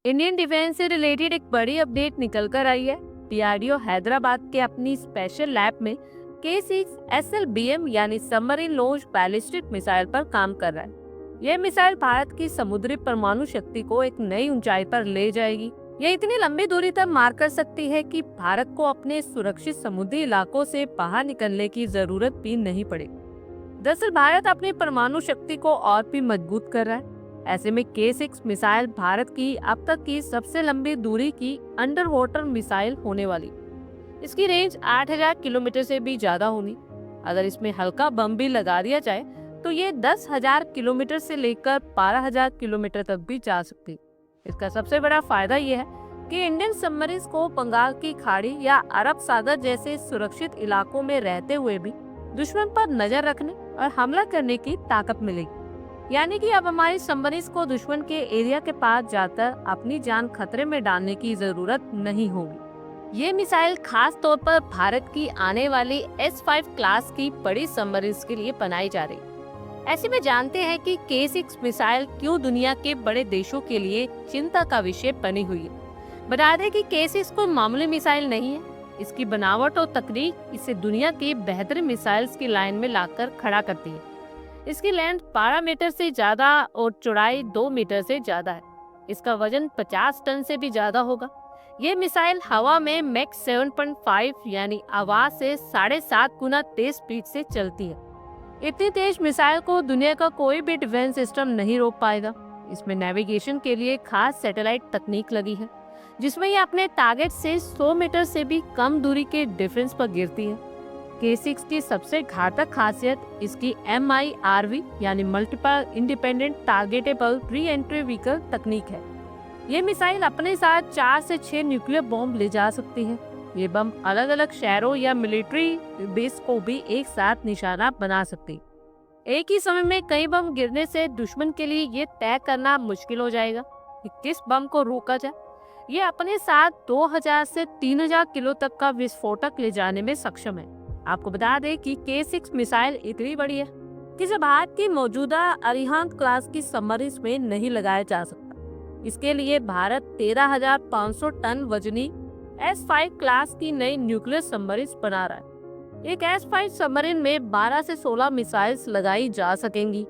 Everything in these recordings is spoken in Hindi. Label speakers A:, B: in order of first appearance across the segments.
A: इंडियन डिफेंस से रिलेटेड एक बड़ी अपडेट निकल कर आई है। डीआरडीओ हैदराबाद के अपनी स्पेशल लैब में K6 SLBM यानी सबमरीन लॉन्च बैलिस्टिक मिसाइल पर काम कर रहा है। यह मिसाइल भारत की समुद्री परमाणु शक्ति को एक नई ऊंचाई पर ले जाएगी। यह इतनी लंबी दूरी तक मार कर सकती है कि भारत को अपने सुरक्षित समुद्री इलाकों से बाहर निकलने की जरूरत भी नहीं पड़ेगी। दरअसल भारत अपनी परमाणु शक्ति को और भी मजबूत कर रहा है। ऐसे में K6 मिसाइल भारत की अब तक की सबसे लंबी दूरी की अंडर वाटर मिसाइल होने वाली। इसकी रेंज 8000 किलोमीटर से भी ज्यादा होनी। अगर इसमें हल्का बम भी लगा दिया जाए तो ये 10,000 किलोमीटर से लेकर 12,000 किलोमीटर तक भी जा सकती। इसका सबसे बड़ा फायदा यह है कि इंडियन सबमरीन्स को बंगाल की खाड़ी या अरब सागर जैसे सुरक्षित इलाकों में रहते हुए भी दुश्मन पर नजर रखने और हमला करने की ताकत मिलेगी। यानी कि अब हमारी सबमरीन्स को दुश्मन के एरिया के पास जाकर अपनी जान खतरे में डालने की जरूरत नहीं होगी। ये मिसाइल खास तौर पर भारत की आने वाली S5 क्लास की बड़ी सबमरीन्स के लिए बनाई जा रही है। ऐसे में जानते हैं कि K6 मिसाइल क्यों दुनिया के बड़े देशों के लिए चिंता का विषय बनी हुई है। बता दें कि K6 कोई मामूली मिसाइल नहीं है। इसकी बनावट और तकनीक इसे दुनिया की बेहतरीन मिसाइल्स की लाइन में लाकर खड़ा करती है। इसकी लेंथ 12 मीटर से ज्यादा और चौड़ाई 2 मीटर से ज्यादा है। इसका वजन 50 टन से भी ज्यादा होगा। ये मिसाइल हवा में मैक 7.5 यानी आवाज से 7.5 गुना तेज स्पीड से चलती है। इतनी तेज मिसाइल को दुनिया का कोई भी डिफेंस सिस्टम नहीं रोक पाएगा। इसमें नेविगेशन के लिए खास सैटेलाइट तकनीक लगी है, जिसमें ये अपने टारगेट से 100 मीटर से भी कम दूरी के डिफेंस पर गिरती है। K6 की सबसे घातक खासियत इसकी MIRV यानी multiple independent targetable re entry vehicle तकनीक है। ये मिसाइल अपने साथ 4 से 6 न्यूक्लियर बॉम्ब ले जा सकती है। ये बम अलग अलग शहरों या मिलिट्री बेस को भी एक साथ निशाना बना सकती। एक ही समय में कई बम गिरने से दुश्मन के लिए ये तय करना मुश्किल हो जाएगा कि किस बम को रोका जाए। ये अपने साथ 2000 से 3000 किलो तक का विस्फोटक ले जाने में सक्षम है। आपको बता दें कि K6 मिसाइल इतनी बड़ी है कि जब भारत की मौजूदा अरिहंत क्लास की सबमरीन्स में नहीं लगाया जा सकता। इसके लिए भारत 13,500 टन वजनी S5 क्लास की नई न्यूक्लियर सबमरीन्स बना रहा है। एक S5 सबमरीन में 12 से 16 मिसाइल्स लगाई जा सकेंगी,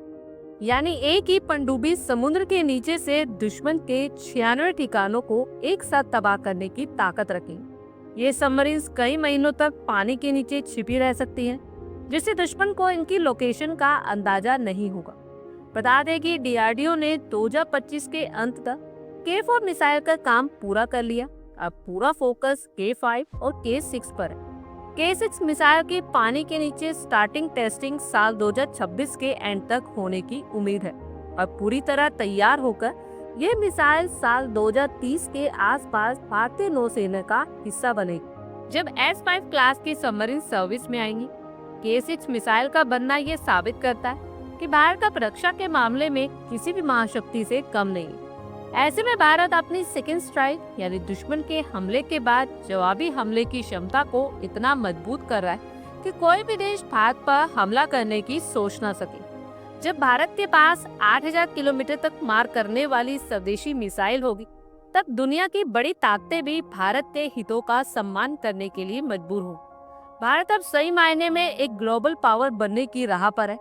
A: यानी एक ही पनडुब्बी समुद्र के नीचे से दुश्मन के 96 ठिकानों को एक साथ तबाह करने की ताकत रखेंगी। ये सबमरीन्स कई महीनों तक पानी के नीचे छिपी रह सकती हैं, जिससे दुश्मन को इनकी लोकेशन का अंदाजा नहीं होगा। बता दें कि डीआरडीओ ने 2025 के अंत तक K4 मिसाइल का काम पूरा कर लिया। अब पूरा फोकस K5 और K6 पर है। K6 मिसाइल की पानी के नीचे स्टार्टिंग टेस्टिंग साल 2026 के एंड तक होने की उम्मीद है और पूरी तरह तैयार होकर यह मिसाइल साल 2030 के आसपास भारतीय नौसेना का हिस्सा बनेगी। जब S5 क्लास की सबमरीन सर्विस में आएंगी, K6 मिसाइल का बनना यह साबित करता है कि भारत का रक्षा के मामले में किसी भी महाशक्ति से कम नहीं है। ऐसे में भारत अपनी सेकेंड स्ट्राइक यानी दुश्मन के हमले के बाद जवाबी हमले की क्षमता को इतना मजबूत कर रहा है कि कोई भी देश भारत पर हमला करने की सोच न सके। जब भारत के पास 8000 किलोमीटर तक मार करने वाली स्वदेशी मिसाइल होगी, तब दुनिया की बड़ी ताकतें भी भारत के हितों का सम्मान करने के लिए मजबूर हों। भारत अब सही मायने में एक ग्लोबल पावर बनने की राह पर है।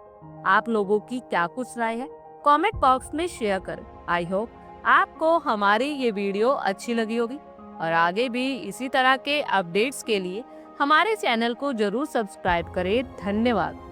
A: आप लोगों की क्या कुछ राय है, कमेंट बॉक्स में शेयर करें। आई होप आपको हमारी ये वीडियो अच्छी लगी होगी और आगे भी इसी तरह के अपडेट्स के लिए हमारे चैनल को जरूर सब्सक्राइब करें। धन्यवाद।